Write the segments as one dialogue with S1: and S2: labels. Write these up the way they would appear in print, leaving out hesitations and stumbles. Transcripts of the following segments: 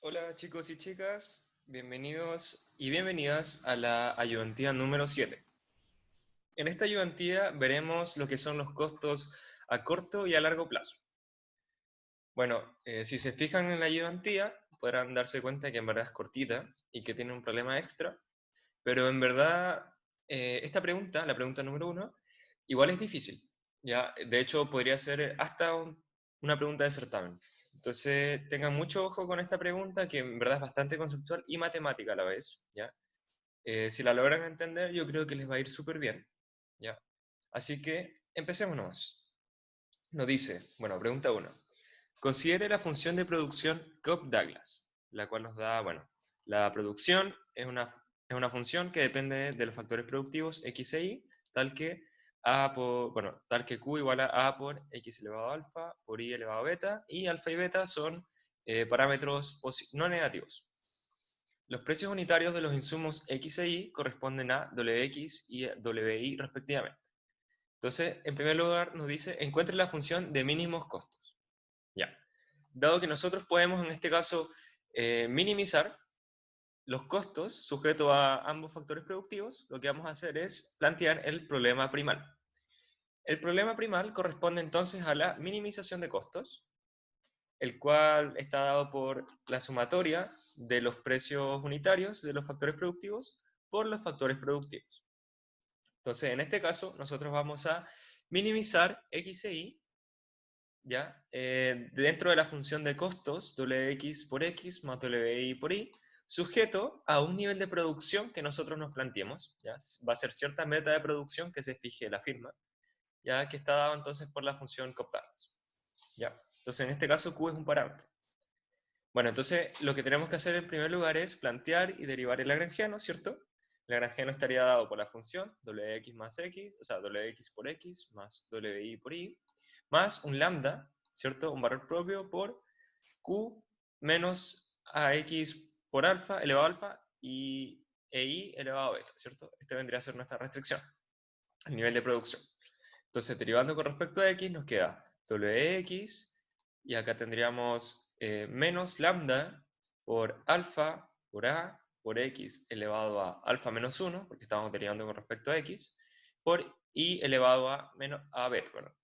S1: Hola chicos y chicas, bienvenidos y bienvenidas a la ayudantía número 7. En esta ayudantía veremos lo que son los costos a corto y a largo plazo. Bueno, si se fijan en la ayudantía, podrán darse cuenta que en verdad es cortita y que tiene un problema extra, pero en verdad esta pregunta, la pregunta número 1, igual es difícil. ¿Ya? De hecho, podría ser hasta una pregunta de certamen. Entonces, tengan mucho ojo con esta pregunta, que en verdad es bastante conceptual y matemática a la vez, ¿ya? Si la logran entender, yo creo que les va a ir súper bien, ¿ya? Así que, empecemos nomás. Nos dice, bueno, pregunta 1. Considere la función de producción Cobb-Douglas, la cual nos da, bueno, la producción es una función que depende de los factores productivos X e Y, tal que tal que Q igual a por X elevado a alfa por Y elevado a beta, y alfa y beta son parámetros no negativos. Los precios unitarios de los insumos X e Y corresponden a WX y WY respectivamente. Entonces, en primer lugar nos dice, encuentre la función de mínimos costos. Ya. Dado que nosotros podemos en este caso minimizar los costos sujetos a ambos factores productivos, lo que vamos a hacer es plantear el problema primal. El problema primal corresponde entonces a la minimización de costos, el cual está dado por la sumatoria de los precios unitarios de los factores productivos por los factores productivos. Entonces, en este caso, nosotros vamos a minimizar X e Y, ¿ya? Dentro de la función de costos, Wx por X más Wi por Y, sujeto a un nivel de producción que nosotros nos planteemos, ¿ya? Va a ser cierta meta de producción que se fije la firma, ya que está dado entonces por la función Cobb-Douglas, ¿ya? Entonces, en este caso, Q es un parámetro. Bueno, entonces lo que tenemos que hacer en primer lugar es plantear y derivar el lagrangiano, ¿cierto? El lagrangiano estaría dado por la función Wx más X, o sea, Wx por X más Wi por Y, más un lambda, ¿cierto? Un valor propio por Q menos AX por alfa elevado a alfa y Y elevado a beta, ¿cierto? Este vendría a ser nuestra restricción, el nivel de producción. Entonces, derivando con respecto a X, nos queda Wx, y acá tendríamos menos lambda por alfa por A por X elevado a alfa menos 1, porque estamos derivando con respecto a X, por Y elevado a, menos, a beta. Bueno.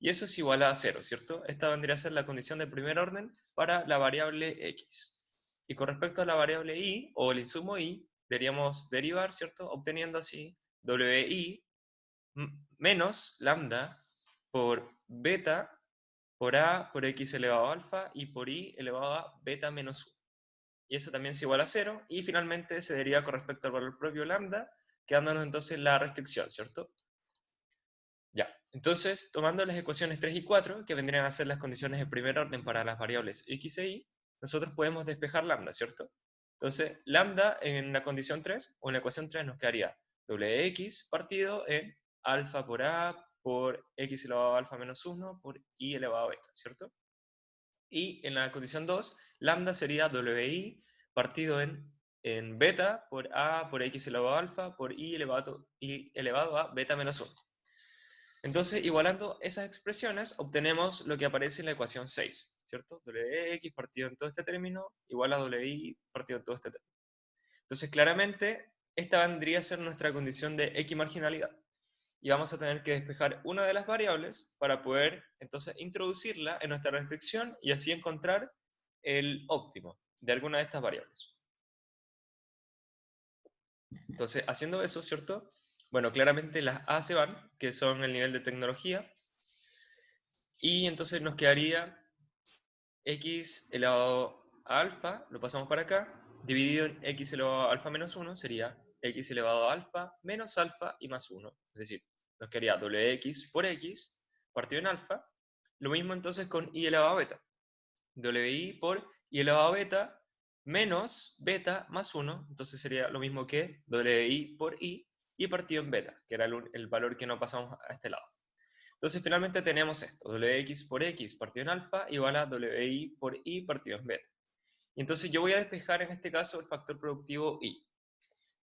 S1: Y eso es igual a 0, ¿cierto? Esta vendría a ser la condición de primer orden para la variable X. Y con respecto a la variable Y, o el insumo Y, deberíamos derivar, ¿cierto? Obteniendo así Wi menos lambda por beta por A por X elevado a alfa y por Y elevado a beta menos 1. Y eso también es igual a 0. Y finalmente se deriva con respecto al valor propio lambda, quedándonos entonces la restricción, ¿cierto? Ya. Entonces, tomando las ecuaciones 3 y 4, que vendrían a ser las condiciones de primer orden para las variables X e Y, nosotros podemos despejar lambda, ¿cierto? Entonces, lambda en la condición 3, o en la ecuación 3, nos quedaría Wx partido en alfa por A por X elevado a alfa menos 1 por Y elevado a beta, ¿cierto? Y en la condición 2, lambda sería Wi partido en beta por A por X elevado a alfa por Y elevado a beta menos 1. Entonces, igualando esas expresiones, obtenemos lo que aparece en la ecuación 6, ¿cierto? Wx partido en todo este término igual a Wi partido en todo este término. Entonces, claramente, esta vendría a ser nuestra condición de X marginalidad. Y vamos a tener que despejar una de las variables para poder, entonces, introducirla en nuestra restricción y así encontrar el óptimo de alguna de estas variables. Entonces, haciendo eso, ¿cierto? Bueno, claramente las A se van, que son el nivel de tecnología, y entonces nos quedaría x elevado a alfa, lo pasamos para acá, dividido en x elevado a alfa menos 1, sería x elevado a alfa menos alfa y más 1. Es decir, nos quedaría wx por x partido en alfa. Lo mismo entonces con y elevado a beta. Wi por y elevado a beta menos beta más 1. Entonces sería lo mismo que wi por y partido en beta, que era el valor que no pasamos a este lado. Entonces finalmente tenemos esto, Wx por X partido en alfa igual a Wi por Y partido en beta. Y entonces yo voy a despejar en este caso el factor productivo Y.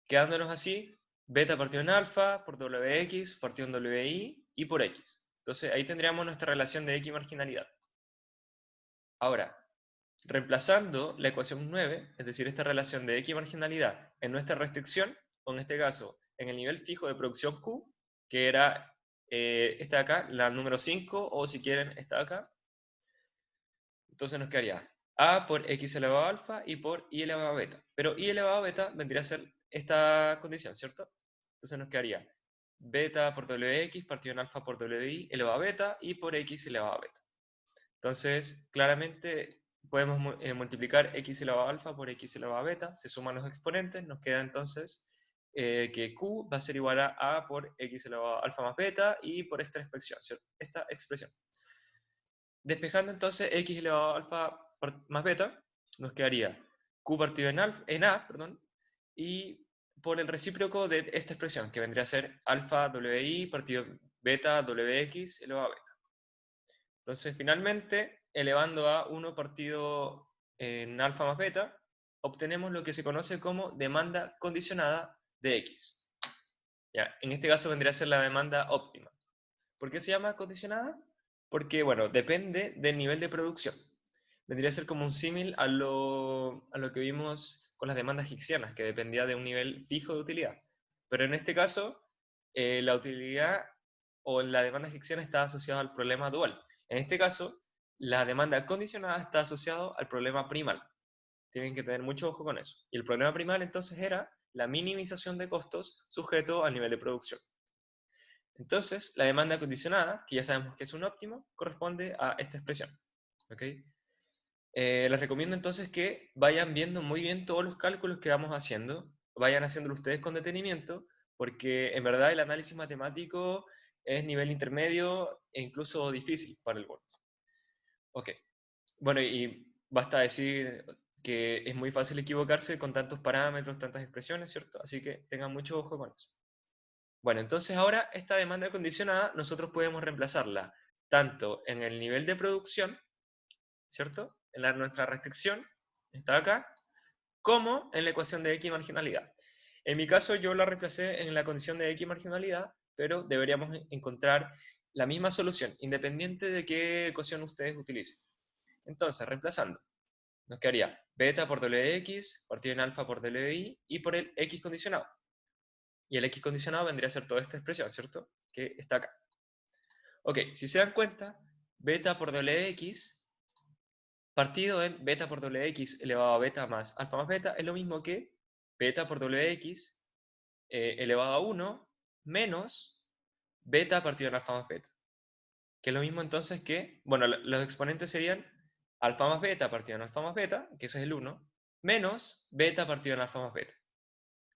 S1: Quedándonos así, beta partido en alfa por Wx partido en Wi y por X. Entonces ahí tendríamos nuestra relación de X marginalidad. Ahora, reemplazando la ecuación 9, es decir, esta relación de X marginalidad en nuestra restricción, o en este caso, en el nivel fijo de producción Q, que era esta de acá, la número 5, o si quieren, esta de acá. Entonces nos quedaría A por X elevado a alfa y por Y elevado a beta. Pero Y elevado a beta vendría a ser esta condición, ¿cierto? Entonces nos quedaría beta por WX partido en alfa por WI elevado a beta y por X elevado a beta. Entonces, claramente podemos multiplicar X elevado a alfa por X elevado a beta, se suman los exponentes, nos queda entonces que Q va a ser igual a A por X elevado a alfa más beta y por esta expresión, ¿cierto? Esta expresión. Despejando entonces X elevado a alfa más beta, nos quedaría Q partido en A, perdón, y por el recíproco de esta expresión, que vendría a ser alfa WI partido beta WX elevado a beta. Entonces, finalmente, elevando a 1 partido en alfa más beta, obtenemos lo que se conoce como demanda condicionada de X. ¿Ya? En este caso vendría a ser la demanda óptima. ¿Por qué se llama condicionada? Porque, bueno, depende del nivel de producción. Vendría a ser como un símil a lo que vimos con las demandas hicksianas, que dependía de un nivel fijo de utilidad. Pero en este caso, la utilidad o la demanda hicksiana está asociada al problema dual. En este caso, la demanda condicionada está asociada al problema primal. Tienen que tener mucho ojo con eso. Y el problema primal entonces era la minimización de costos sujeto al nivel de producción. Entonces, la demanda condicionada, que ya sabemos que es un óptimo, corresponde a esta expresión. ¿Okay? Les recomiendo entonces que vayan viendo muy bien todos los cálculos que vamos haciendo, vayan haciéndolo ustedes con detenimiento, porque en verdad el análisis matemático es nivel intermedio e incluso difícil para el bono. Ok, bueno, y basta decir que es muy fácil equivocarse con tantos parámetros, tantas expresiones, ¿cierto? Así que tengan mucho ojo con eso. Bueno, entonces ahora esta demanda condicionada nosotros podemos reemplazarla tanto en el nivel de producción, ¿cierto? En nuestra restricción, está acá, como en la ecuación de X marginalidad. En mi caso yo la reemplacé en la condición de X marginalidad, pero deberíamos encontrar la misma solución, independiente de qué ecuación ustedes utilicen. Entonces, reemplazando, nos quedaría beta por WX partido en alfa por WI y por el X condicionado. Y el X condicionado vendría a ser toda esta expresión, ¿cierto? Que está acá. Ok, si se dan cuenta, beta por WX partido en beta por WX elevado a beta más alfa más beta es lo mismo que beta por WX elevado a 1 menos beta partido en alfa más beta. Que es lo mismo entonces que, bueno, los exponentes serían alfa más beta partido en alfa más beta, que ese es el 1, menos beta partido en alfa más beta.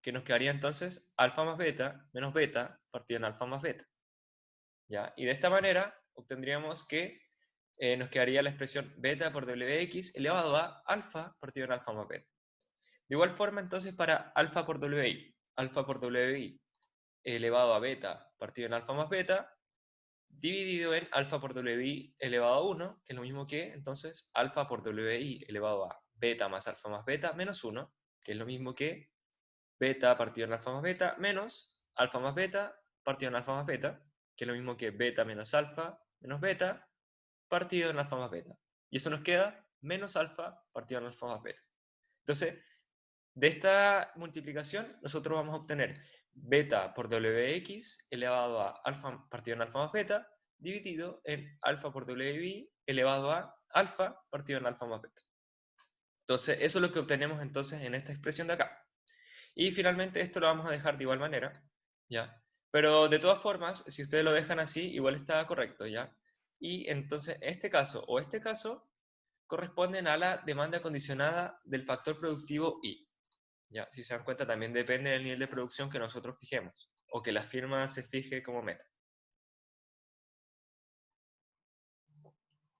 S1: Que nos quedaría entonces alfa más beta menos beta partido en alfa más beta. ¿Ya? Y de esta manera obtendríamos que nos quedaría la expresión beta por WX elevado a alfa partido en alfa más beta. De igual forma, entonces, para alfa por WI elevado a beta partido en alfa más beta, dividido en alfa por WI elevado a 1, que es lo mismo que, entonces, alfa por WI elevado a beta más alfa más beta menos 1, que es lo mismo que beta partido en alfa más beta menos alfa más beta partido en alfa más beta, que es lo mismo que beta menos alfa menos beta partido en alfa más beta. Y eso nos queda menos alfa partido en alfa más beta. Entonces, de esta multiplicación, nosotros vamos a obtener beta por WX elevado a alfa partido en alfa más beta, dividido en alfa por WI elevado a alfa partido en alfa más beta. Entonces, eso es lo que obtenemos entonces en esta expresión de acá. Y finalmente esto lo vamos a dejar de igual manera, ¿ya? Pero de todas formas, si ustedes lo dejan así, igual está correcto, ¿ya? Y entonces este caso o este caso corresponden a la demanda condicionada del factor productivo I. ¿Ya? Si se dan cuenta, también depende del nivel de producción que nosotros fijemos, o que la firma se fije como meta.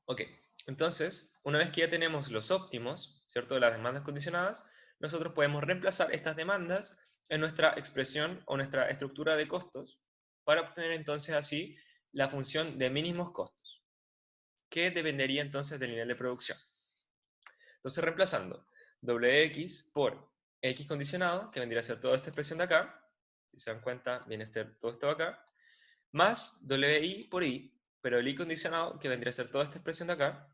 S1: Ok, entonces, una vez que ya tenemos los óptimos, ¿cierto? De las demandas condicionadas, nosotros podemos reemplazar estas demandas en nuestra expresión o nuestra estructura de costos para obtener entonces así la función de mínimos costos, que dependería entonces del nivel de producción. Entonces, reemplazando Wx por X condicionado, que vendría a ser toda esta expresión de acá, si se dan cuenta, viene a ser todo esto de acá, más Wi por I, pero el I condicionado, que vendría a ser toda esta expresión de acá,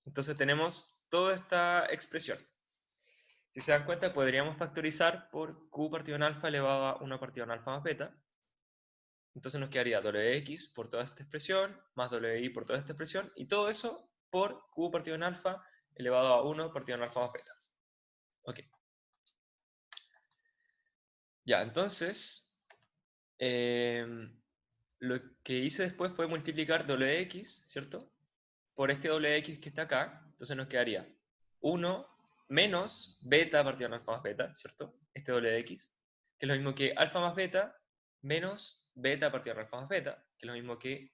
S1: Entonces tenemos toda esta expresión. Si se dan cuenta, podríamos factorizar por q partido en alfa elevado a 1 partido en alfa más beta. Entonces nos quedaría wx por toda esta expresión, más wi por toda esta expresión, y todo eso por q partido en alfa elevado a 1 partido en alfa más beta. Ok. Ya, entonces, lo que hice después fue multiplicar wx, ¿cierto? Por este wx que está acá. Entonces nos quedaría 1 menos beta partido en alfa más beta, ¿cierto? Este wx, que es lo mismo que alfa más beta menos beta partido en alfa más beta, que es lo mismo que,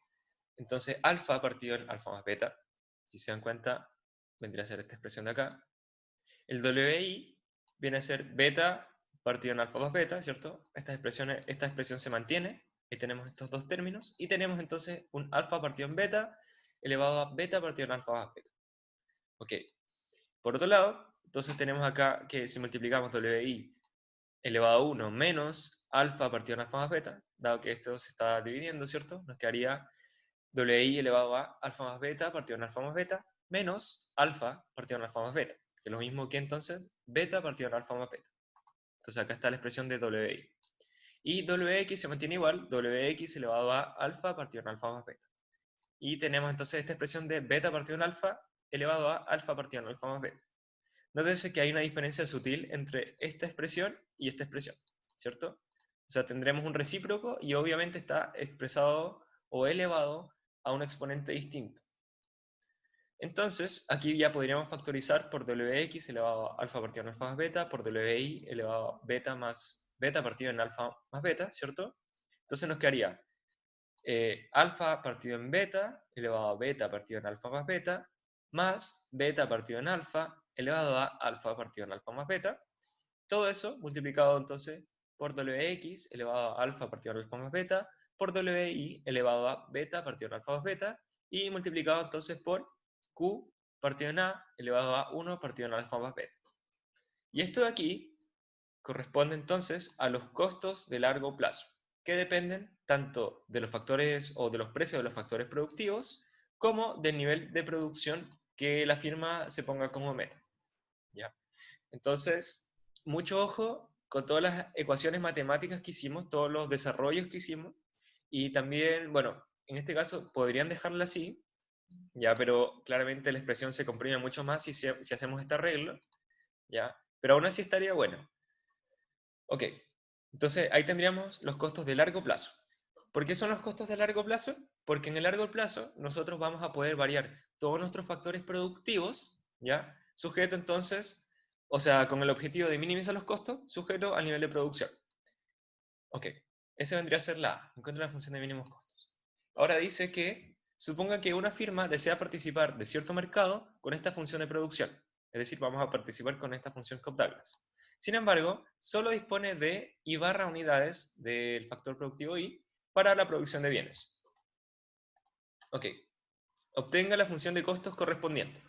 S1: entonces, alfa partido en alfa más beta. Si se dan cuenta, vendría a ser esta expresión de acá. El wi viene a ser beta partido en alfa más beta, ¿cierto? Esta expresión se mantiene. Ahí tenemos estos dos términos. Y tenemos entonces un alfa partido en beta elevado a beta partido en alfa más beta. Ok. Por otro lado, entonces tenemos acá que si multiplicamos wi elevado a 1 menos alfa partido en alfa más beta, dado que esto se está dividiendo, ¿cierto? Nos quedaría wi elevado a alfa más beta partido en alfa más beta menos alfa partido en alfa más beta, que es lo mismo que entonces beta partido en alfa más beta. Entonces acá está la expresión de wi. Y wx se mantiene igual, wx elevado a alfa partido en alfa más beta. Y tenemos entonces esta expresión de beta partido en alfa elevado a alfa partido en alfa más beta. Nótese que hay una diferencia sutil entre esta expresión y esta expresión, ¿cierto? O sea, tendremos un recíproco y obviamente está expresado o elevado a un exponente distinto. Entonces, aquí ya podríamos factorizar por wx elevado a alfa partido en alfa más beta, por wi elevado a beta más beta partido en alfa más beta, ¿cierto? Entonces nos quedaría alfa partido en beta elevado a beta partido en alfa más beta, más beta partido en alfa elevado a alfa partido en alfa más beta. Todo eso multiplicado entonces por wx elevado a alfa partido en alfa más beta, por wi elevado a beta partido en alfa más beta, y multiplicado entonces por q partido en a elevado a 1 partido en alfa más beta. Y esto de aquí corresponde entonces a los costos de largo plazo, que dependen tanto de los factores o de los precios de los factores productivos, como del nivel de producción que la firma se ponga como meta. ¿Ya? Entonces, mucho ojo con todas las ecuaciones matemáticas que hicimos, todos los desarrollos que hicimos, y también, bueno, en este caso podrían dejarla así, ya, pero claramente la expresión se comprime mucho más si hacemos este arreglo, ya, pero aún así estaría bueno. Ok, entonces ahí tendríamos los costos de largo plazo. ¿Por qué son los costos de largo plazo? Porque en el largo plazo nosotros vamos a poder variar todos nuestros factores productivos, ¿ya? Sujeto entonces, o sea, con el objetivo de minimizar los costos, sujeto al nivel de producción. Ok, ese vendría a ser la A, encuentra la función de mínimos costos. Ahora dice que, suponga que una firma desea participar de cierto mercado con esta función de producción. Es decir, vamos a participar con esta función Cobb-Douglas. Sin embargo, solo dispone de I barra unidades del factor productivo I para la producción de bienes. Ok, obtenga la función de costos correspondiente.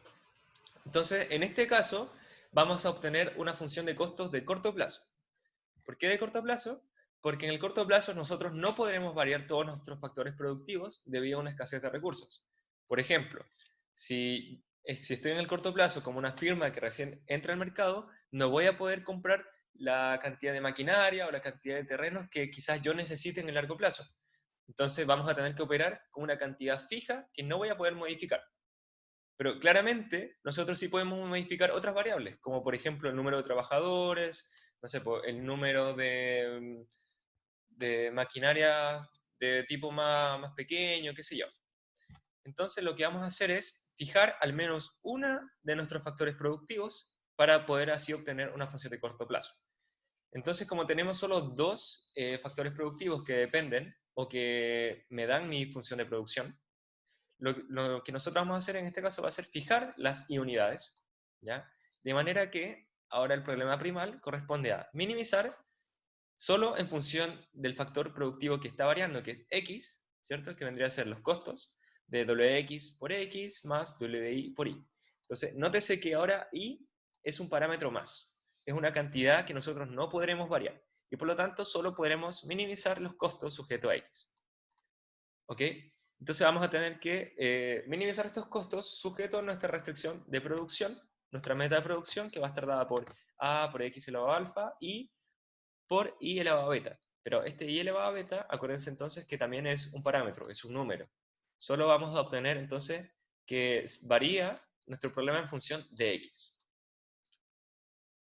S1: Entonces, en este caso, vamos a obtener una función de costos de corto plazo. ¿Por qué de corto plazo? Porque en el corto plazo nosotros no podremos variar todos nuestros factores productivos debido a una escasez de recursos. Por ejemplo, si estoy en el corto plazo como una firma que recién entra al mercado, no voy a poder comprar la cantidad de maquinaria o la cantidad de terrenos que quizás yo necesite en el largo plazo. Entonces vamos a tener que operar con una cantidad fija que no voy a poder modificar. Pero claramente nosotros sí podemos modificar otras variables, como por ejemplo el número de trabajadores, no sé, el número de maquinaria de tipo más pequeño, qué sé yo. Entonces lo que vamos a hacer es fijar al menos una de nuestros factores productivos para poder así obtener una función de corto plazo. Entonces, como tenemos solo dos factores productivos que dependen o que me dan mi función de producción, lo que nosotros vamos a hacer en este caso va a ser fijar las I unidades, ¿ya? De manera que ahora el problema primal corresponde a minimizar solo en función del factor productivo que está variando, que es X, ¿cierto? Que vendría a ser los costos de Wx por X más Wi por Y. Entonces, nótese que ahora Y es un parámetro más. Es una cantidad que nosotros no podremos variar. Y por lo tanto, solo podremos minimizar los costos sujetos a X. ¿Ok? Entonces vamos a tener que minimizar estos costos sujetos a nuestra restricción de producción, nuestra meta de producción, que va a estar dada por A por X elevado a alfa y por Y elevado a beta. Pero este Y elevado a beta, acuérdense entonces que también es un parámetro, es un número. Solo vamos a obtener entonces que varía nuestro problema en función de X.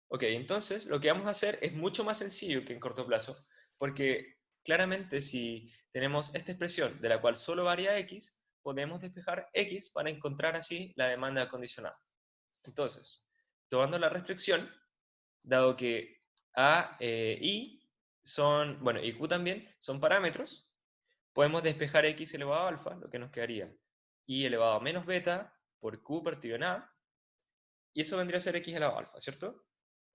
S1: Ok, entonces lo que vamos a hacer es mucho más sencillo que en corto plazo, porque claramente si tenemos esta expresión de la cual solo varía X, podemos despejar X para encontrar así la demanda condicionada. Entonces, tomando la restricción, dado que A y son, bueno, y Q también son parámetros, podemos despejar X elevado a alfa, lo que nos quedaría Y elevado a menos beta por Q partido en A, y eso vendría a ser X elevado a alfa, ¿cierto?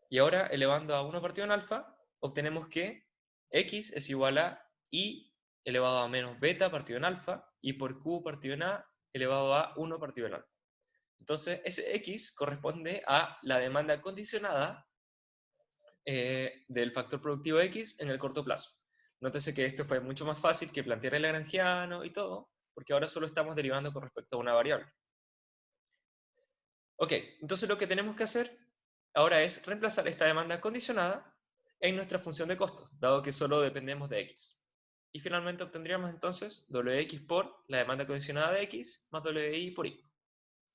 S1: Y ahora, elevando a 1 partido en alfa, obtenemos que X es igual a Y elevado a menos beta partido en alfa, y por Q partido en A elevado a 1 partido en alfa. Entonces, ese X corresponde a la demanda condicionada del factor productivo X en el corto plazo. Nótese que esto fue mucho más fácil que plantear el lagrangiano y todo, porque ahora solo estamos derivando con respecto a una variable. Ok, entonces lo que tenemos que hacer ahora es reemplazar esta demanda condicionada en nuestra función de costos, dado que solo dependemos de X. Y finalmente obtendríamos entonces Wx por la demanda condicionada de X más Wi por Y.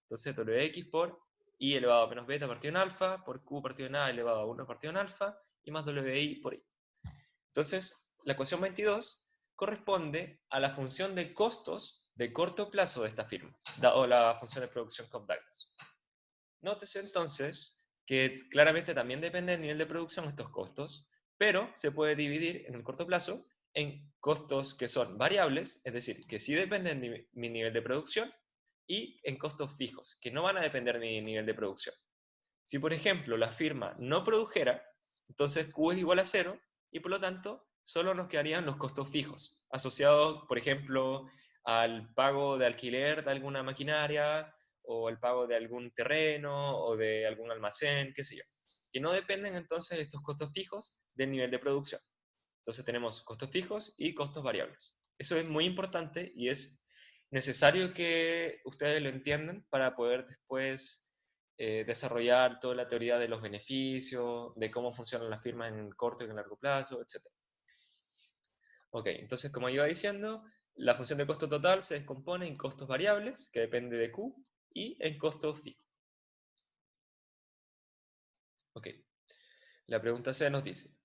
S1: Entonces Wx por Y elevado a menos beta partido en alfa, por Q partido en A elevado a 1 partido en alfa, y más Wi por Y. Entonces, la ecuación 22 corresponde a la función de costos de corto plazo de esta firma, dado la función de producción Cobb-Douglas. Nótese entonces que claramente también depende del nivel de producción estos costos, pero se puede dividir en el corto plazo en costos que son variables, es decir, que sí dependen de mi nivel de producción, y en costos fijos, que no van a depender de mi nivel de producción. Si, por ejemplo, la firma no produjera, entonces Q es igual a 0 y por lo tanto solo nos quedarían los costos fijos, asociados, por ejemplo, al pago de alquiler de alguna maquinaria o el pago de algún terreno o de algún almacén, qué sé yo, que no dependen entonces de estos costos fijos del nivel de producción. Entonces tenemos costos fijos y costos variables. Eso es muy importante y es necesario que ustedes lo entiendan para poder después desarrollar toda la teoría de los beneficios, de cómo funcionan las firmas en el corto y en el largo plazo, etc. Ok, entonces como iba diciendo, la función de costo total se descompone en costos variables, que depende de Q, y en costos fijos. Ok, la pregunta C nos dice,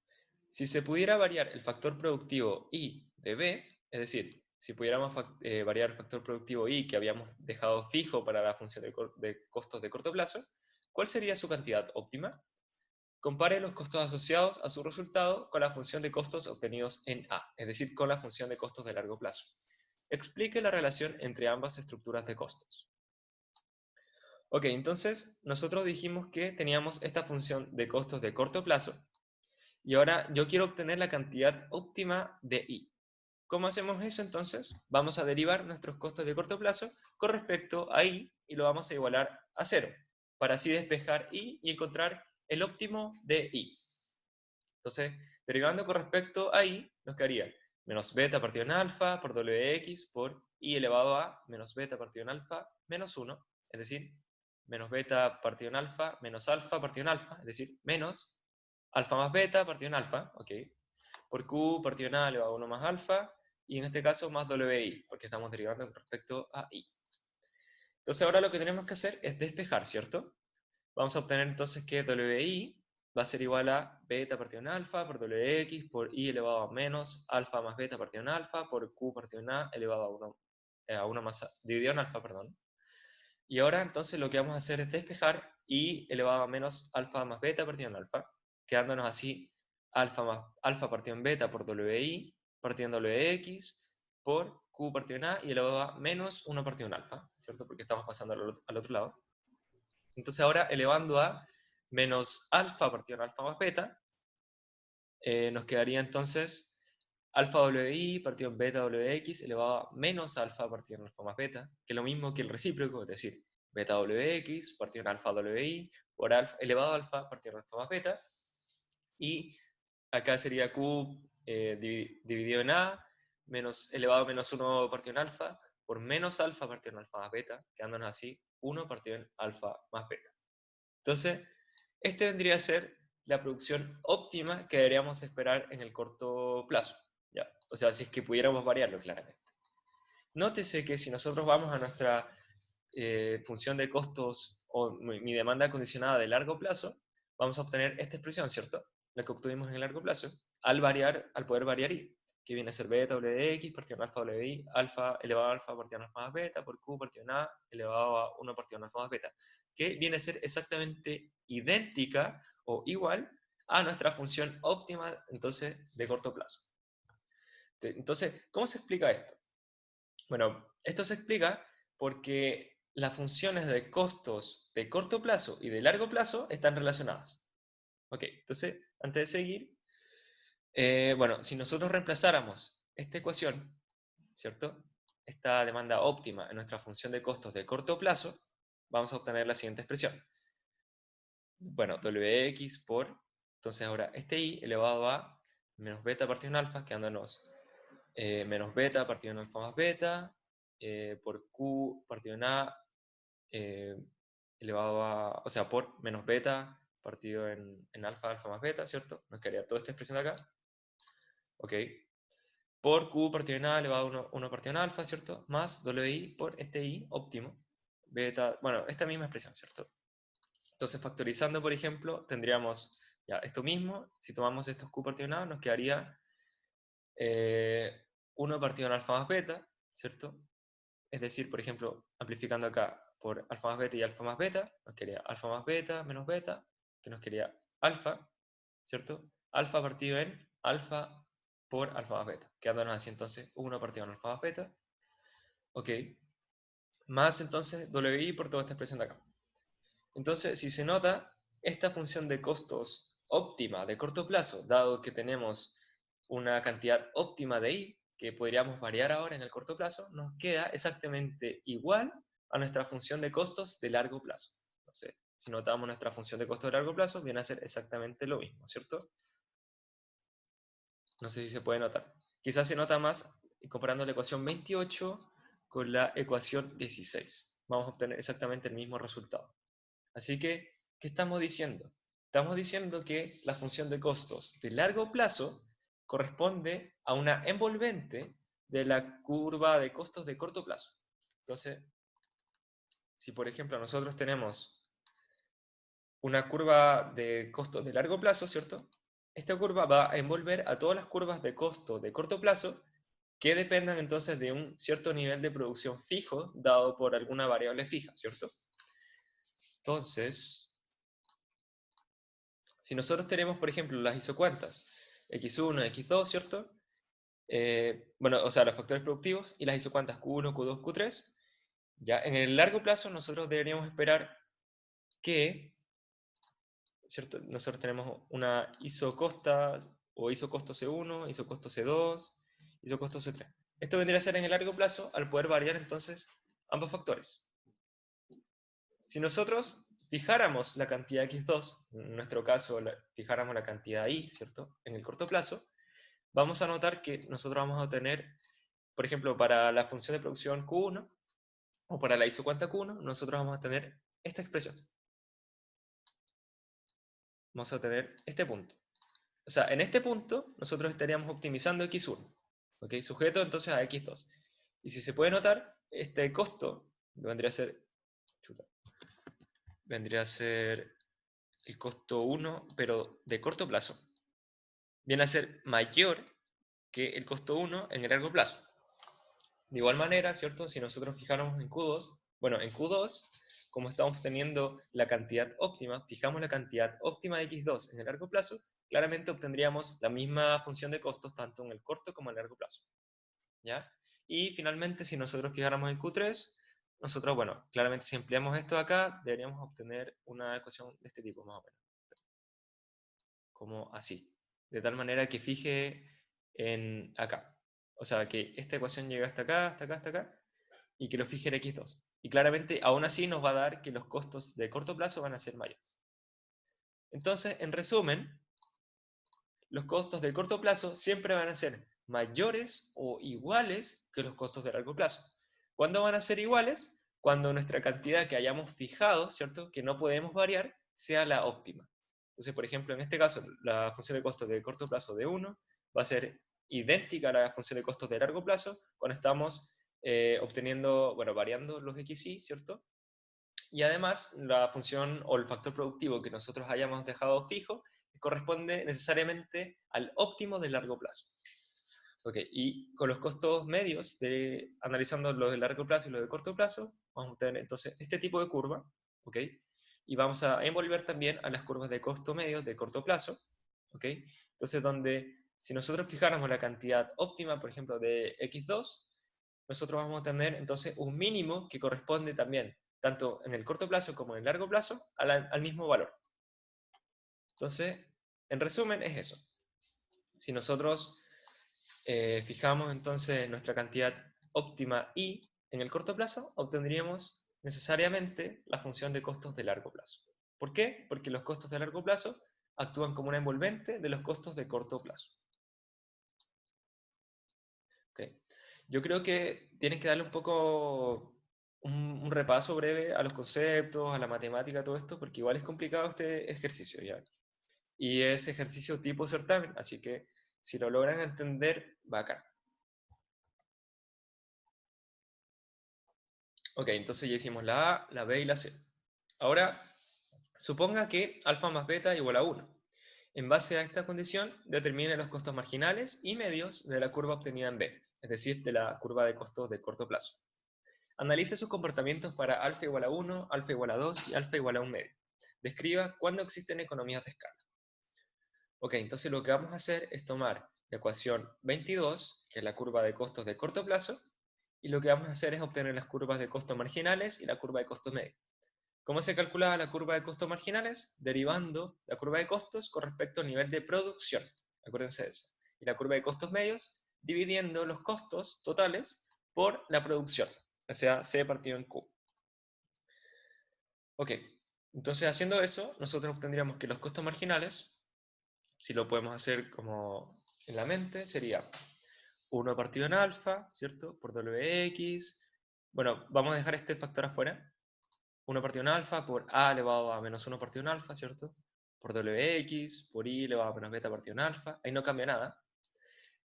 S1: si se pudiera variar el factor productivo I de B, es decir, si pudiéramos variar el factor productivo I que habíamos dejado fijo para la función de costos de corto plazo, ¿cuál sería su cantidad óptima? Compare los costos asociados a su resultado con la función de costos obtenidos en A, es decir, con la función de costos de largo plazo. Explique la relación entre ambas estructuras de costos. Ok, entonces nosotros dijimos que teníamos esta función de costos de corto plazo y ahora yo quiero obtener la cantidad óptima de I. ¿Cómo hacemos eso entonces? Vamos a derivar nuestros costos de corto plazo con respecto a I y lo vamos a igualar a 0, para así despejar I y encontrar el óptimo de I. Entonces, derivando con respecto a I, nos quedaría menos beta partido en alfa por Wx por I elevado a menos beta partido en alfa menos 1, es decir, menos beta partido en alfa menos alfa partido en alfa, es decir, menos alfa más beta partido en alfa, ok, por Q partido en A elevado a 1 más alfa, y en este caso más Wi, porque estamos derivando con respecto a I. Entonces ahora lo que tenemos que hacer es despejar, ¿cierto? Vamos a obtener entonces que Wi va a ser igual a beta partido en alfa por Wx por I elevado a menos alfa más beta partido en alfa por Q partido en A elevado a 1 más dividido en alfa, perdón. Y ahora entonces lo que vamos a hacer es despejar I elevado a menos alfa más beta partido en alfa, quedándonos así alfa partido en beta por Wi partido en Wx por Q partido en A y elevado a menos 1 partido en alfa, ¿cierto? Porque estamos pasando al otro lado. Entonces ahora elevando a menos alfa partido en alfa más beta, nos quedaría entonces alfa WI partido en beta WX elevado a menos alfa partido en alfa más beta, que es lo mismo que el recíproco, es decir, beta WX partido en alfa WI por alfa, elevado a alfa partido en alfa más beta, y acá sería Q dividido en A menos elevado a menos 1 partido en alfa por menos alfa partido en alfa más beta, quedándonos así 1 partido en alfa más beta. Entonces, este vendría a ser la producción óptima que deberíamos esperar en el corto plazo. ¿Ya? O sea, si es que pudiéramos variarlo claramente. Nótese que si nosotros vamos a nuestra función de costos o mi demanda condicionada de largo plazo, vamos a obtener esta expresión, ¿cierto? La que obtuvimos en el largo plazo, al poder variar i, que viene a ser beta w de x partido en alfa w de y, alfa elevado a alfa partido en alfa más beta, por q partido en a elevado a 1 partido en alfa más beta, que viene a ser exactamente idéntica o igual a nuestra función óptima, entonces, de corto plazo. Entonces, ¿cómo se explica esto? Bueno, esto se explica porque las funciones de costos de corto plazo y de largo plazo están relacionadas. Ok, entonces, antes de seguir, bueno, si nosotros reemplazáramos esta ecuación, ¿cierto? Esta demanda óptima en nuestra función de costos de corto plazo, vamos a obtener la siguiente expresión. Bueno, Wx por, entonces ahora este i elevado a menos beta partido en alfa, quedándonos menos beta partido en alfa más beta, por q partido en a elevado a, o sea, por menos beta partido en alfa, alfa más beta, ¿cierto? Nos quedaría toda esta expresión de acá. Ok. Por q partido en a elevado a 1 partido en alfa, ¿cierto? Más wi por este i óptimo. Beta, bueno, esta misma expresión, ¿cierto? Entonces, factorizando, por ejemplo, tendríamos ya esto mismo. Si tomamos estos q partido en a, nos quedaría 1 partido en alfa más beta, ¿cierto? Es decir, por ejemplo, amplificando acá por alfa más beta y alfa más beta, nos quedaría alfa más beta menos beta, que nos quedaría alfa, ¿cierto? Alfa partido en alfa por alfa más beta, quedándonos así entonces 1 partido en alfa más beta, ok, más entonces wi por toda esta expresión de acá. Entonces, si se nota, esta función de costos óptima de corto plazo, dado que tenemos una cantidad óptima de i, que podríamos variar ahora en el corto plazo, nos queda exactamente igual a nuestra función de costos de largo plazo. Entonces, si notamos nuestra función de costos de largo plazo, viene a ser exactamente lo mismo, ¿cierto? No sé si se puede notar. Quizás se nota más comparando la ecuación 28 con la ecuación 16. Vamos a obtener exactamente el mismo resultado. Así que, ¿qué estamos diciendo? Estamos diciendo que la función de costos de largo plazo corresponde a una envolvente de la curva de costos de corto plazo. Entonces, si por ejemplo nosotros tenemos una curva de costos de largo plazo, ¿cierto? Esta curva va a envolver a todas las curvas de costo de corto plazo que dependan entonces de un cierto nivel de producción fijo dado por alguna variable fija, ¿cierto? Entonces, si nosotros tenemos, por ejemplo, las isocuantas x1, x2, ¿cierto? Bueno, o sea, los factores productivos y las isocuantas q1, q2, q3, ya en el largo plazo nosotros deberíamos esperar que, ¿cierto? Nosotros tenemos una isocosta o isocosto C1, isocosto C2, isocosto C3. Esto vendría a ser en el largo plazo al poder variar entonces ambos factores. Si nosotros fijáramos la cantidad x2, en nuestro caso fijáramos la cantidad y, ¿cierto? En el corto plazo, vamos a notar que nosotros vamos a tener, por ejemplo, para la función de producción Q1, o para la isocuanta Q1, nosotros vamos a tener esta expresión. Vamos a tener este punto. O sea, en este punto, nosotros estaríamos optimizando x1, ¿ok? Sujeto entonces a x2. Y si se puede notar, este costo vendría a ser, vendría a ser el costo 1, pero de corto plazo, viene a ser mayor que el costo 1 en el largo plazo. De igual manera, ¿cierto? Si nosotros fijáramos en Q2, bueno, en Q2, como estamos teniendo la cantidad óptima, fijamos la cantidad óptima de X2 en el largo plazo, claramente obtendríamos la misma función de costos tanto en el corto como en el largo plazo. ¿Ya? Y finalmente, si nosotros fijáramos en Q3, nosotros, bueno, claramente si empleamos esto de acá, deberíamos obtener una ecuación de este tipo, más o menos. Como así. De tal manera que fije en acá. O sea, que esta ecuación llega hasta acá, hasta acá, hasta acá, y que lo fije en x2. Y claramente, aún así nos va a dar que los costos de corto plazo van a ser mayores. Entonces, en resumen, los costos de corto plazo siempre van a ser mayores o iguales que los costos de largo plazo. ¿Cuándo van a ser iguales? Cuando nuestra cantidad que hayamos fijado, ¿cierto? Que no podemos variar, sea la óptima. Entonces, por ejemplo, en este caso, la función de costos de corto plazo de 1 va a ser idéntica a la función de costos de largo plazo cuando estamos obteniendo, bueno, variando los XY, ¿cierto? Y además, la función o el factor productivo que nosotros hayamos dejado fijo corresponde necesariamente al óptimo de largo plazo. Ok, y con los costos medios, analizando los de largo plazo y los de corto plazo, vamos a obtener entonces este tipo de curva, ok, y vamos a envolver también a las curvas de costo medio de corto plazo, ok, entonces donde si nosotros fijáramos la cantidad óptima, por ejemplo, de x2, nosotros vamos a tener entonces un mínimo que corresponde también, tanto en el corto plazo como en el largo plazo, al mismo valor. Entonces, en resumen, es eso. Si nosotros fijamos entonces nuestra cantidad óptima y en el corto plazo, obtendríamos necesariamente la función de costos de largo plazo. ¿Por qué? Porque los costos de largo plazo actúan como una envolvente de los costos de corto plazo. Okay. Yo creo que tienen que darle un poco un repaso breve a los conceptos, a la matemática, todo esto, porque igual es complicado este ejercicio, ¿ya? Y es ejercicio tipo certamen, así que si lo logran entender, bacán. Ok, entonces ya hicimos la A, la B y la C. Ahora, suponga que alfa más beta igual a 1. En base a esta condición, determine los costos marginales y medios de la curva obtenida en B, es decir, de la curva de costos de corto plazo. Analice sus comportamientos para alfa igual a 1, alfa igual a 2 y alfa igual a 1 medio. Describa cuándo existen economías de escala. Ok, entonces lo que vamos a hacer es tomar la ecuación 22, que es la curva de costos de corto plazo, y lo que vamos a hacer es obtener las curvas de costos marginales y la curva de costos medio. ¿Cómo se calculaba la curva de costos marginales? Derivando la curva de costos con respecto al nivel de producción. Acuérdense de eso. Y la curva de costos medios, dividiendo los costos totales por la producción. O sea, C partido en Q. Ok, entonces haciendo eso, nosotros obtendríamos que los costos marginales, si lo podemos hacer como en la mente, sería 1 partido en alfa, ¿cierto? Por Wx. Bueno, vamos a dejar este factor afuera. 1 partido en alfa por a elevado a menos 1 partido en alfa, ¿cierto? Por Wx, por i elevado a menos beta partido en alfa. Ahí no cambia nada.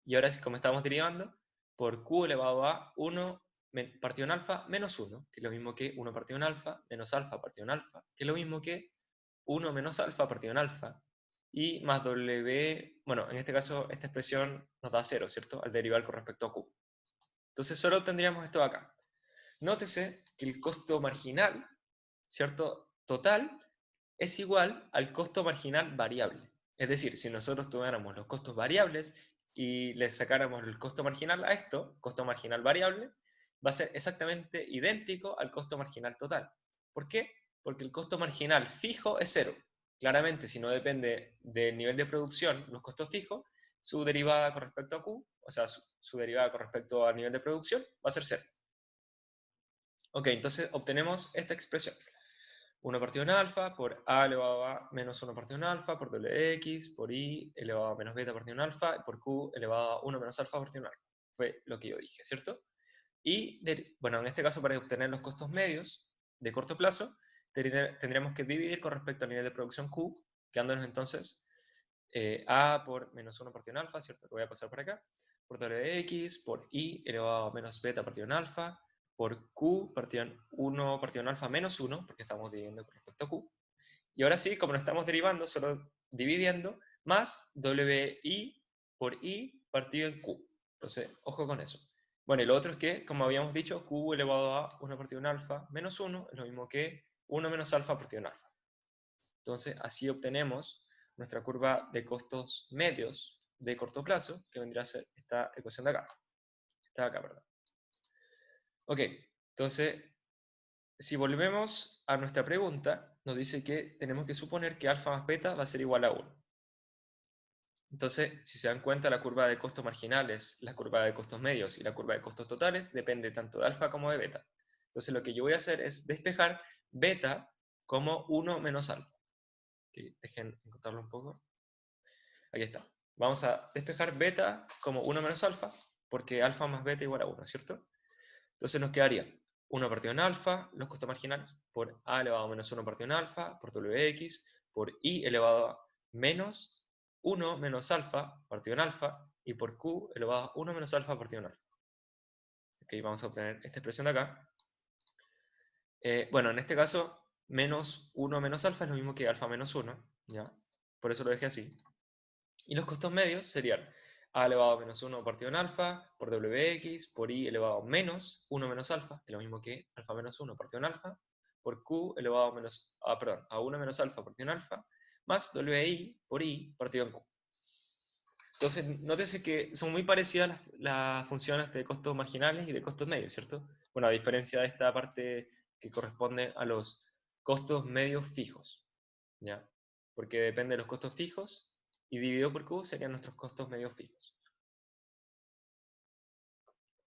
S1: Y ahora, como estamos derivando, por q elevado a 1 partido en alfa menos 1, que es lo mismo que 1 partido en alfa menos alfa partido en alfa, que es lo mismo que 1 menos alfa partido en alfa, y más w, bueno, en este caso esta expresión nos da 0, ¿cierto? Al derivar con respecto a q. Entonces solo tendríamos esto acá. Nótese que el costo marginal, ¿cierto? Total es igual al costo marginal variable. Es decir, si nosotros tuviéramos los costos variables y le sacáramos el costo marginal a esto, costo marginal variable, va a ser exactamente idéntico al costo marginal total. ¿Por qué? Porque el costo marginal fijo es 0. Claramente, si no depende del nivel de producción, los costos fijos, su derivada con respecto a Q, o sea, su derivada con respecto al nivel de producción, va a ser 0. Ok, entonces obtenemos esta expresión. 1 partido en alfa por a elevado a menos 1 partido en alfa por wx por i elevado a menos beta partido en alfa y por q elevado a 1 menos alfa partido en alfa. Fue lo que yo dije, ¿cierto? Y, bueno, en este caso para obtener los costos medios de corto plazo, tendríamos que dividir con respecto al nivel de producción q, quedándonos entonces a por menos 1 partido en alfa, ¿cierto? Lo voy a pasar por acá, por wx por i elevado a menos beta partido en alfa, por q partido en 1 partido en alfa menos 1, porque estamos dividiendo con respecto a q. Y ahora sí, como no estamos derivando, solo dividiendo, más wi por i partido en q. Entonces, ojo con eso. Bueno, y lo otro es que, como habíamos dicho, q elevado a 1 partido en alfa menos 1 es lo mismo que 1 menos alfa partido en alfa. Entonces, así obtenemos nuestra curva de costos medios de corto plazo, que vendría a ser esta ecuación de acá. Esta de acá, perdón. Ok, entonces, si volvemos a nuestra pregunta, nos dice que tenemos que suponer que alfa más beta va a ser igual a 1. Entonces, si se dan cuenta, la curva de costos marginales, la curva de costos medios y la curva de costos totales depende tanto de alfa como de beta. Entonces, lo que yo voy a hacer es despejar beta como 1 menos alfa. Okay, dejen encontrarlo un poco. Aquí está. Vamos a despejar beta como 1 menos alfa, porque alfa más beta igual a 1, ¿cierto? Entonces nos quedaría 1 partido en alfa, los costos marginales, por a elevado a menos 1 partido en alfa, por wx, por i elevado a menos 1 menos alfa partido en alfa, y por q elevado a 1 menos alfa partido en alfa. Ok, vamos a obtener esta expresión de acá. Bueno, en este caso, menos 1 menos alfa es lo mismo que alfa menos 1, ¿ya? Por eso lo dejé así. Y los costos medios serían a elevado a menos 1 partido en alfa, por wx, por i elevado a menos 1 menos alfa, que es lo mismo que alfa menos 1 partido en alfa, por q elevado a, a 1 menos alfa partido en alfa, más wi por i partido en q. Entonces, nótese que son muy parecidas las funciones de costos marginales y de costos medios, ¿cierto? Bueno, a diferencia de esta parte que corresponde a los costos medios fijos, ¿ya? Porque depende de los costos fijos y dividido por Q serían nuestros costos medios fijos.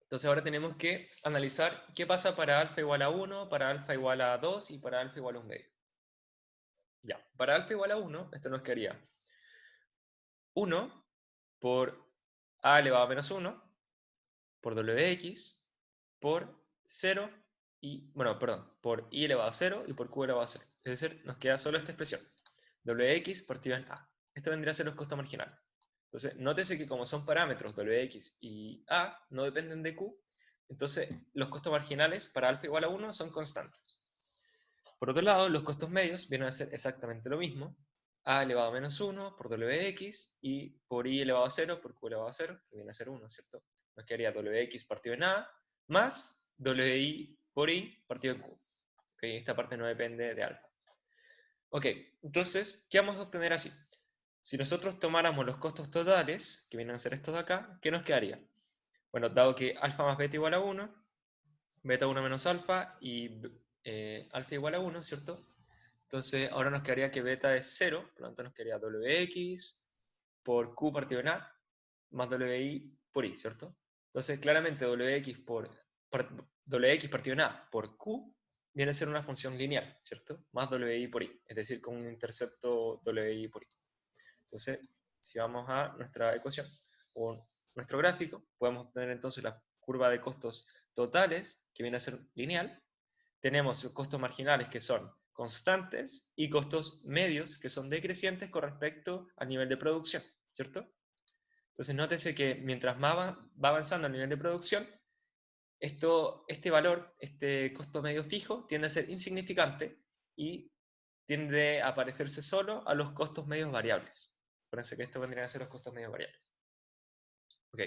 S1: Entonces ahora tenemos que analizar qué pasa para alfa igual a 1, para alfa igual a 2 y para alfa igual a 1 medio. Ya, para alfa igual a 1, esto nos quedaría 1 por a elevado a menos 1 por wx por 0 y, bueno, perdón, por i elevado a 0 y por q elevado a 0. Es decir, nos queda solo esta expresión, wx partido en a. Esto vendría a ser los costos marginales. Entonces, nótese que como son parámetros wx y a, no dependen de q, entonces los costos marginales para alfa igual a 1 son constantes. Por otro lado, los costos medios vienen a ser exactamente lo mismo, a elevado a menos 1 por wx y por i elevado a 0 por q elevado a 0, que viene a ser 1, ¿cierto? Nos quedaría wx partido en a más wi por i partido en q. ¿Okay? Esta parte no depende de alfa. Ok, entonces, ¿qué vamos a obtener así? Si nosotros tomáramos los costos totales, que vienen a ser estos de acá, ¿qué nos quedaría? Bueno, dado que alfa más beta igual a 1, beta 1 menos alfa y alfa igual a 1, ¿cierto? Entonces ahora nos quedaría que beta es 0, por lo tanto nos quedaría wx por q partido en a más wi por i, ¿cierto? Entonces claramente wx partido en a por q viene a ser una función lineal, ¿cierto? Más wi por i, es decir, con un intercepto wi por i. Entonces, si vamos a nuestra ecuación o nuestro gráfico, podemos obtener entonces la curva de costos totales, que viene a ser lineal. Tenemos los costos marginales, que son constantes, y costos medios, que son decrecientes con respecto al nivel de producción, ¿cierto? Entonces, nótese que mientras más va avanzando el nivel de producción, este valor, este costo medio fijo, tiende a ser insignificante y tiende a parecerse solo a los costos medios variables. Acuérdense que esto vendrían a ser los costos medios variables. Ok,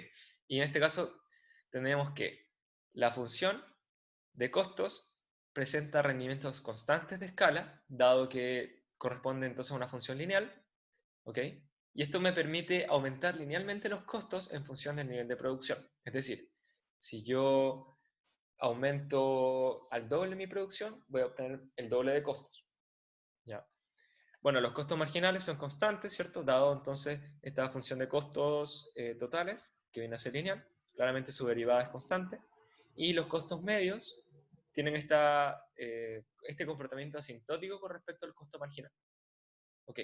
S1: y en este caso tenemos que la función de costos presenta rendimientos constantes de escala, dado que corresponde entonces a una función lineal, ¿ok? Y esto me permite aumentar linealmente los costos en función del nivel de producción. Es decir, si yo aumento al doble mi producción, voy a obtener el doble de costos. ¿Ya? Bueno, los costos marginales son constantes, ¿cierto? Dado entonces esta función de costos totales, que viene a ser lineal, claramente su derivada es constante, y los costos medios tienen este comportamiento asintótico con respecto al costo marginal. Ok.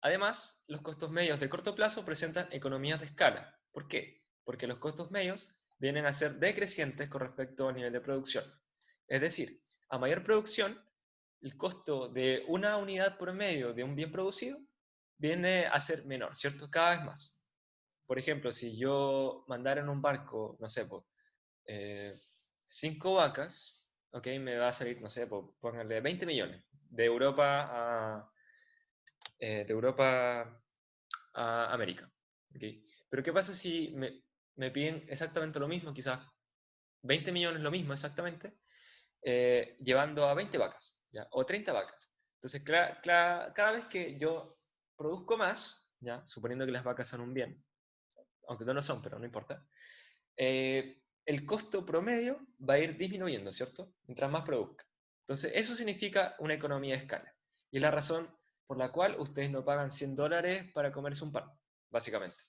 S1: Además, los costos medios de corto plazo presentan economías de escala. ¿Por qué? Porque los costos medios vienen a ser decrecientes con respecto al nivel de producción. Es decir, a mayor producción, el costo de una unidad por medio de un bien producido viene a ser menor, ¿cierto? Cada vez más. Por ejemplo, si yo mandara en un barco, no sé, 5 vacas, ¿ok? Me va a salir, no sé, pónganle 20 millones de Europa a América. ¿Okay? Pero ¿qué pasa si me piden exactamente lo mismo, quizás 20 millones lo mismo exactamente, llevando a 20 vacas, ¿ya? O 30 vacas? Entonces, cada vez que yo produzco más, ¿ya? Suponiendo que las vacas son un bien, aunque no lo son, pero no importa, el costo promedio va a ir disminuyendo, ¿cierto? Mientras más produzca. Entonces, eso significa una economía de escala. Y es la razón por la cual ustedes no pagan $100 para comerse un pan, básicamente.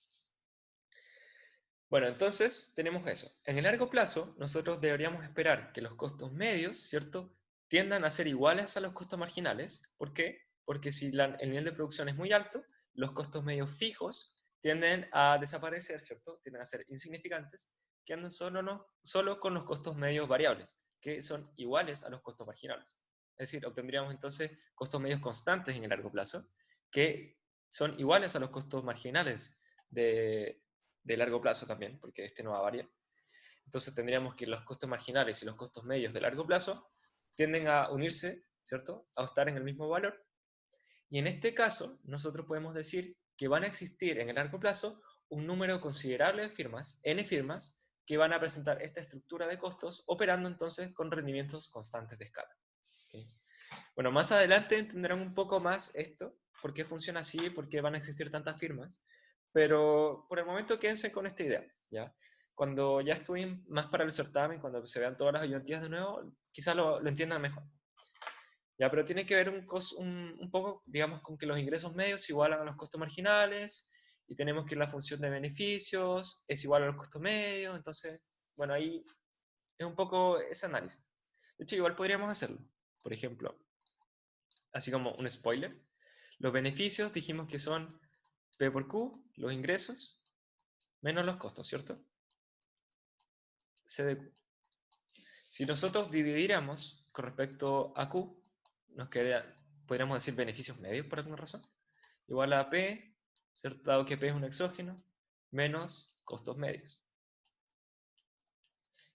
S1: Bueno, entonces tenemos eso. En el largo plazo, nosotros deberíamos esperar que los costos medios, ¿cierto?, tiendan a ser iguales a los costos marginales. ¿Por qué? Porque si el nivel de producción es muy alto, los costos medios fijos tienden a desaparecer, ¿cierto? Tienden a ser insignificantes, quedando solo con los costos medios variables, que son iguales a los costos marginales. Es decir, obtendríamos entonces costos medios constantes en el largo plazo, que son iguales a los costos marginales de largo plazo también, porque este no va a variar. Entonces tendríamos que los costos marginales y los costos medios de largo plazo tienden a unirse, ¿cierto? A estar en el mismo valor. Y en este caso, nosotros podemos decir que van a existir en el largo plazo un número considerable de firmas, n firmas, que van a presentar esta estructura de costos, operando entonces con rendimientos constantes de escala. ¿Okay? Bueno, más adelante entenderán un poco más esto, por qué funciona así, por qué van a existir tantas firmas, pero por el momento quédense con esta idea, ¿ya? Cuando ya estudien más para el certamen, cuando se vean todas las ayudantías de nuevo, quizás lo entiendan mejor. ¿Ya? Pero tiene que ver un poco, digamos, con que los ingresos medios se igualan a los costos marginales, y tenemos que la función de beneficios es igual a los costos medios, entonces, bueno, ahí es un poco ese análisis. De hecho, igual podríamos hacerlo. Por ejemplo, así como un spoiler, los beneficios dijimos que son P por Q, los ingresos, menos los costos, ¿cierto? C de Q. Si nosotros dividiéramos con respecto a Q, podríamos decir beneficios medios por alguna razón, igual a P, ¿cierto? Dado que P es un exógeno, menos costos medios.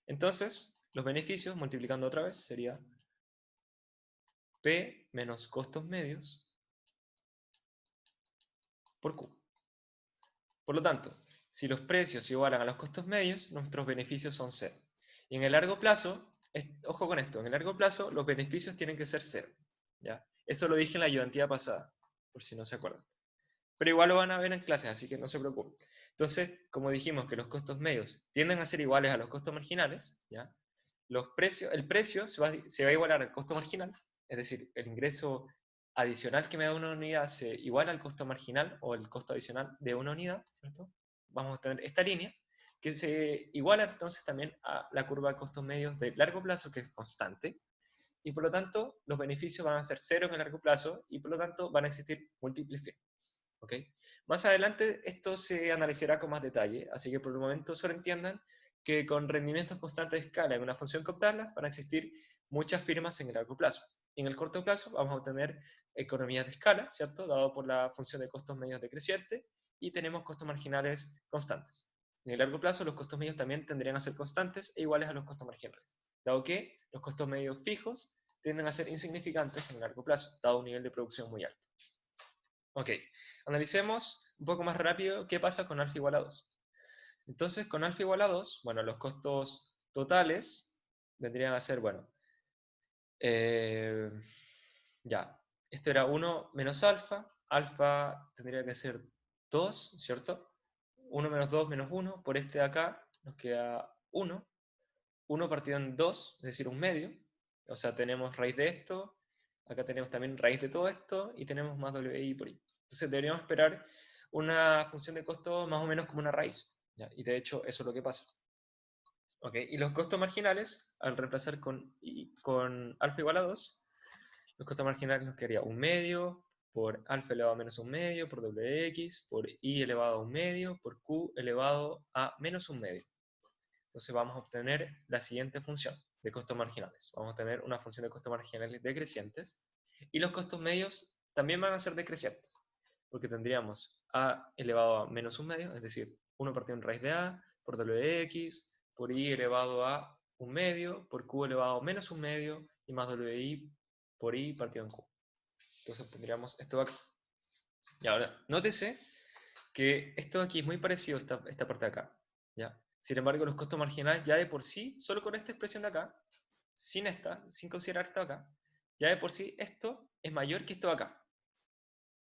S1: Entonces, los beneficios, multiplicando otra vez, sería P menos costos medios por Q. Por lo tanto, si los precios se igualan a los costos medios, nuestros beneficios son cero. Y en el largo plazo, ojo con esto, en el largo plazo los beneficios tienen que ser cero. ¿Ya? Eso lo dije en la ayudantía pasada, por si no se acuerdan. Pero igual lo van a ver en clases, así que no se preocupen. Entonces, como dijimos que los costos medios tienden a ser iguales a los costos marginales, ¿ya? El precio se va a igualar al costo marginal, es decir, el ingreso adicional que me da una unidad se iguala al costo marginal o el costo adicional de una unidad, ¿cierto? Vamos a tener esta línea que se iguala entonces también a la curva de costos medios de largo plazo, que es constante, y por lo tanto los beneficios van a ser cero en el largo plazo y por lo tanto van a existir múltiples firmas. ¿Okay? Más adelante esto se analizará con más detalle, así que por el momento solo entiendan que con rendimientos constantes de escala en una función que optarlas van a existir muchas firmas en el largo plazo. En el corto plazo vamos a obtener economías de escala, ¿cierto? Dado por la función de costos medios decreciente, y tenemos costos marginales constantes. En el largo plazo los costos medios también tendrían a ser constantes e iguales a los costos marginales, dado que los costos medios fijos tienden a ser insignificantes en el largo plazo, dado un nivel de producción muy alto. Ok, analicemos un poco más rápido qué pasa con alfa igual a 2. Entonces, con alfa igual a 2, bueno, los costos totales vendrían a ser, bueno, eh, ya, esto era 1 menos alfa, alfa tendría que ser 2, ¿cierto? 1 menos 2 menos 1, por este de acá nos queda 1, 1 partido en 2, es decir, un medio, o sea, tenemos raíz de esto, acá tenemos también raíz de todo esto, y tenemos más WI por I. Entonces deberíamos esperar una función de costo más o menos como una raíz, ¿ya? Y de hecho eso es lo que pasa. ¿Okay? Y los costos marginales, al reemplazar con alfa igual a 2, los costos marginales nos quedaría un medio por alfa elevado a menos un medio, por Wx, por I elevado a un medio, por Q elevado a menos un medio. Entonces vamos a obtener la siguiente función de costos marginales. Vamos a tener una función de costos marginales decrecientes, y los costos medios también van a ser decrecientes, porque tendríamos a elevado a menos un medio, es decir, 1 partido en raíz de a, por wx, por i elevado a un medio, por q elevado a menos un medio, y más wi por i partido en q. Entonces tendríamos esto acá. Y ahora, nótese que esto aquí es muy parecido a esta parte de acá, ¿ya? Sin embargo, los costos marginales ya de por sí, solo con esta expresión de acá, sin considerar esto acá, ya de por sí esto es mayor que esto de acá,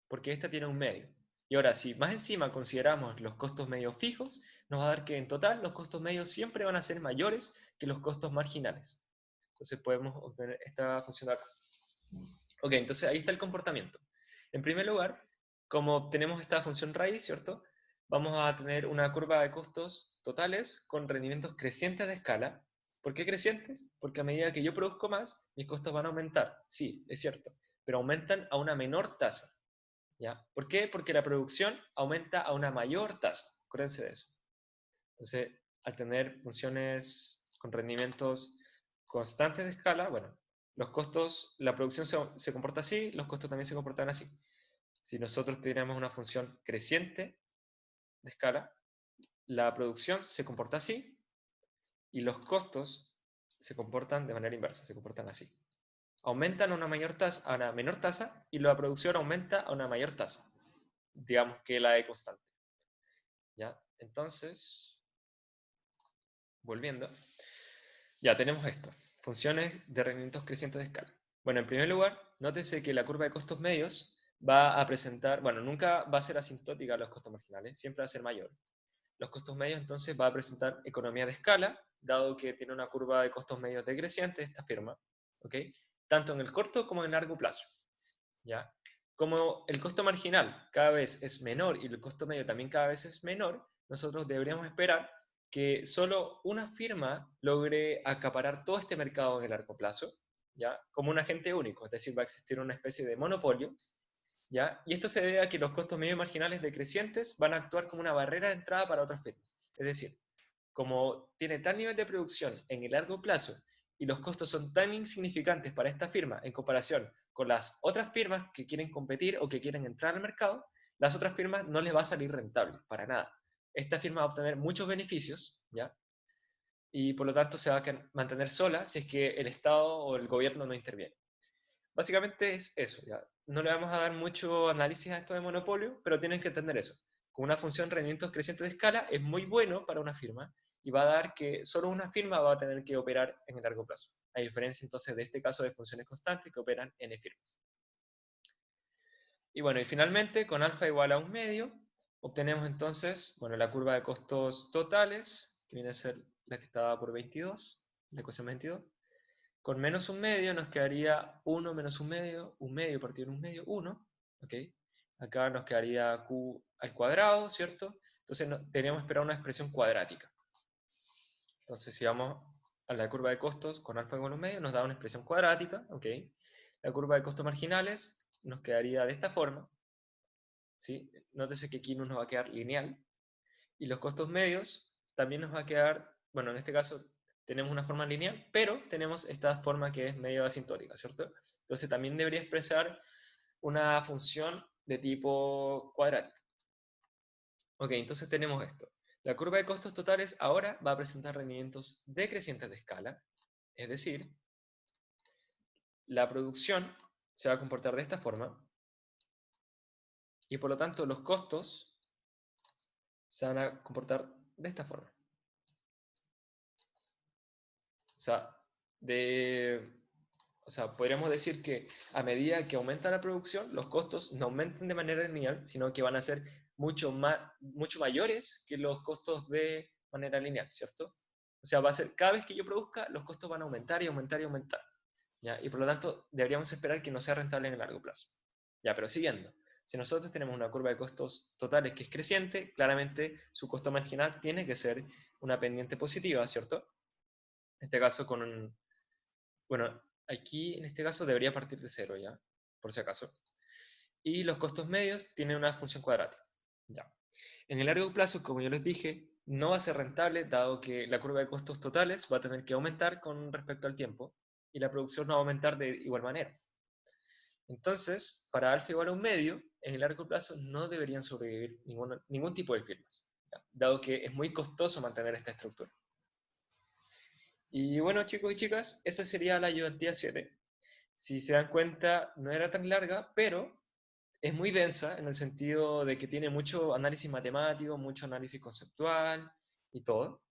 S1: porque esta tiene un medio. Y ahora, si más encima consideramos los costos medios fijos, nos va a dar que en total los costos medios siempre van a ser mayores que los costos marginales. Entonces podemos obtener esta función de acá. Ok, entonces ahí está el comportamiento. En primer lugar, como tenemos esta función raíz, ¿cierto? Vamos a tener una curva de costos totales con rendimientos crecientes de escala. ¿Por qué crecientes? Porque a medida que yo produzco más, mis costos van a aumentar. Sí, es cierto, pero aumentan a una menor tasa. ¿Ya? ¿Por qué? Porque la producción aumenta a una mayor tasa. Acuérdense de eso. Entonces, al tener funciones con rendimientos constantes de escala, bueno, los costos, la producción se comporta así, los costos también se comportan así. Si nosotros tuviéramos una función creciente de escala, la producción se comporta así y los costos se comportan de manera inversa, se comportan así. Aumentan a una menor tasa y la producción aumenta a una mayor tasa, digamos que la de constante. ¿Ya? Entonces, volviendo, ya tenemos esto, funciones de rendimientos crecientes de escala. Bueno, en primer lugar, nótese que la curva de costos medios va a presentar, bueno, nunca va a ser asintótica a los costos marginales, siempre va a ser mayor. Los costos medios entonces va a presentar economía de escala, dado que tiene una curva de costos medios decreciente esta firma, ¿ok? Tanto en el corto como en el largo plazo, ¿ya? Como el costo marginal cada vez es menor y el costo medio también cada vez es menor, nosotros deberíamos esperar que solo una firma logre acaparar todo este mercado en el largo plazo, ¿ya? Como un agente único, es decir, va a existir una especie de monopolio, ¿ya? Y esto se debe a que los costos medios marginales decrecientes van a actuar como una barrera de entrada para otras firmas. Es decir, como tiene tal nivel de producción en el largo plazo y los costos son tan insignificantes para esta firma en comparación con las otras firmas que quieren competir o que quieren entrar al mercado, las otras firmas no les va a salir rentable, para nada. Esta firma va a obtener muchos beneficios, ¿ya? Y por lo tanto se va a mantener sola si es que el Estado o el gobierno no interviene. Básicamente es eso, ¿ya? No le vamos a dar mucho análisis a esto de monopolio, pero tienen que entender eso. Con una función de rendimientos crecientes de escala es muy bueno para una firma y va a dar que solo una firma va a tener que operar en el largo plazo, a diferencia entonces de este caso de funciones constantes que operan n firmas. Y bueno, y finalmente con alfa igual a un medio, obtenemos entonces, bueno, la curva de costos totales, que viene a ser la que estaba por 22, la ecuación 22. Con menos un medio nos quedaría 1 menos un medio partido en un medio, 1, ¿ok? Acá nos quedaría q al cuadrado, ¿cierto? Entonces teníamos que esperar una expresión cuadrática. Entonces si vamos a la curva de costos con alfa igual a un medio, nos da una expresión cuadrática, ¿ok? La curva de costos marginales nos quedaría de esta forma, ¿sí? Nótese que aquí no nos va a quedar lineal. Y los costos medios también nos va a quedar, bueno, en este caso tenemos una forma lineal, pero tenemos esta forma que es medio asintótica, ¿cierto? Entonces también debería expresar una función de tipo cuadrático. Ok, entonces tenemos esto. La curva de costos totales ahora va a presentar rendimientos decrecientes de escala, es decir, la producción se va a comportar de esta forma y por lo tanto los costos se van a comportar de esta forma. O sea, podríamos decir que a medida que aumenta la producción, los costos no aumentan de manera lineal, sino que van a ser mucho mayores que los costos de manera lineal, ¿cierto? O sea, va a ser, cada vez que yo produzca, los costos van a aumentar y aumentar y aumentar, ¿ya? Y por lo tanto, deberíamos esperar que no sea rentable en el largo plazo. Ya, pero siguiendo. Si nosotros tenemos una curva de costos totales que es creciente, claramente su costo marginal tiene que ser una pendiente positiva, ¿cierto? En este caso con un, bueno, aquí en este caso debería partir de cero ya, por si acaso. Y los costos medios tienen una función cuadrática. Ya. En el largo plazo, como yo les dije, no va a ser rentable dado que la curva de costos totales va a tener que aumentar con respecto al tiempo y la producción no va a aumentar de igual manera. Entonces, para alfa igual a un medio, en el largo plazo no deberían sobrevivir ningún tipo de firmas, ¿ya? Dado que es muy costoso mantener esta estructura. Y bueno, chicos y chicas, esa sería la ayudantía 7. Si se dan cuenta, no era tan larga, pero es muy densa en el sentido de que tiene mucho análisis matemático, mucho análisis conceptual y todo.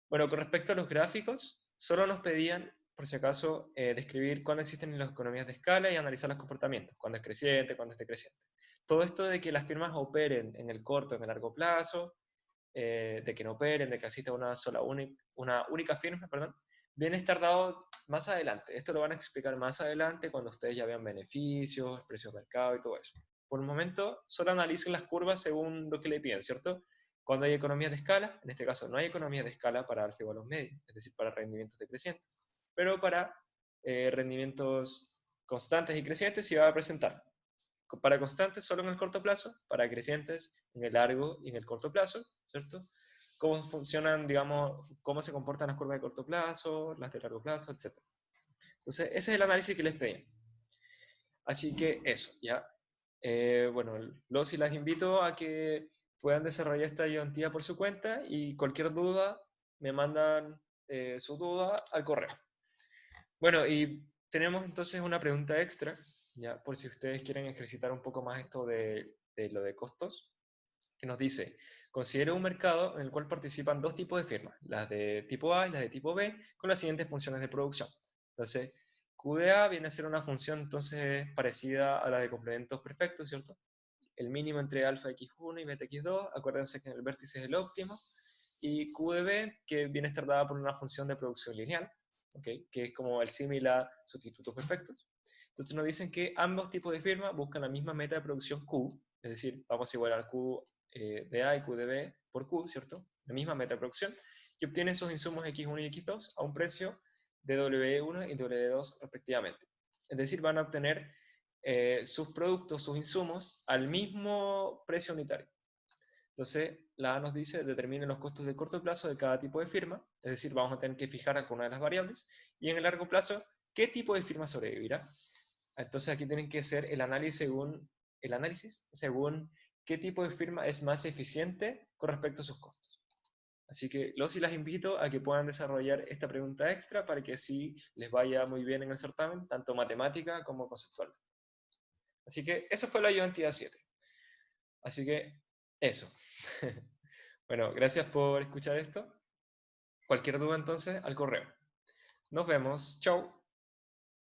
S1: Bueno, con respecto a los gráficos, solo nos pedían, por si acaso, describir cuándo existen las economías de escala y analizar los comportamientos, cuándo es creciente, cuándo es decreciente. Todo esto de que las firmas operen en el corto, en el largo plazo, de que no operen, de que exista una única firma, perdón, viene a estar dado más adelante. Esto lo van a explicar más adelante cuando ustedes ya vean beneficios, precios de mercado y todo eso. Por el momento, solo analicen las curvas según lo que le piden, ¿cierto? Cuando hay economías de escala, en este caso no hay economías de escala para alfa igual a los medios, es decir, para rendimientos decrecientes, pero para rendimientos constantes y crecientes sí va a presentar. Para constantes solo en el corto plazo, para crecientes en el largo y en el corto plazo, ¿cierto? cómo funcionan, digamos, cómo se comportan las curvas de corto plazo, las de largo plazo, etc. Entonces, ese es el análisis que les pedí. Así que eso, ¿ya? Bueno, los y las invito a que puedan desarrollar esta ayudantía por su cuenta y cualquier duda me mandan su duda al correo. Bueno, y tenemos entonces una pregunta extra, ya por si ustedes quieren ejercitar un poco más esto de lo de costos, que nos dice, considera un mercado en el cual participan dos tipos de firmas, las de tipo A y las de tipo B, con las siguientes funciones de producción. Entonces, QDA viene a ser una función entonces parecida a la de complementos perfectos, ¿cierto? El mínimo entre alfa x1 y beta x2, acuérdense que en el vértice es el óptimo, y QDB, que viene a estar dada por una función de producción lineal, ¿okay? Que es como el símil a sustitutos perfectos. Entonces nos dicen que ambos tipos de firma buscan la misma meta de producción Q, es decir, vamos a igualar Q de A y Q de B por Q, ¿cierto? La misma meta de producción, y obtienen sus insumos X1 y X2 a un precio de W1 y W2 respectivamente. Es decir, van a obtener sus productos, sus insumos, al mismo precio unitario. Entonces, la A nos dice, determine los costos de corto plazo de cada tipo de firma, es decir, vamos a tener que fijar alguna de las variables, y en el largo plazo, ¿qué tipo de firma sobrevivirá? Entonces aquí tienen que hacer el análisis según qué tipo de firma es más eficiente con respecto a sus costos. Así que los y las invito a que puedan desarrollar esta pregunta extra para que así les vaya muy bien en el certamen, tanto matemática como conceptual. Así que eso fue la ayudantía 7. Así que eso. Bueno, gracias por escuchar esto. Cualquier duda entonces al correo. Nos vemos. Chau.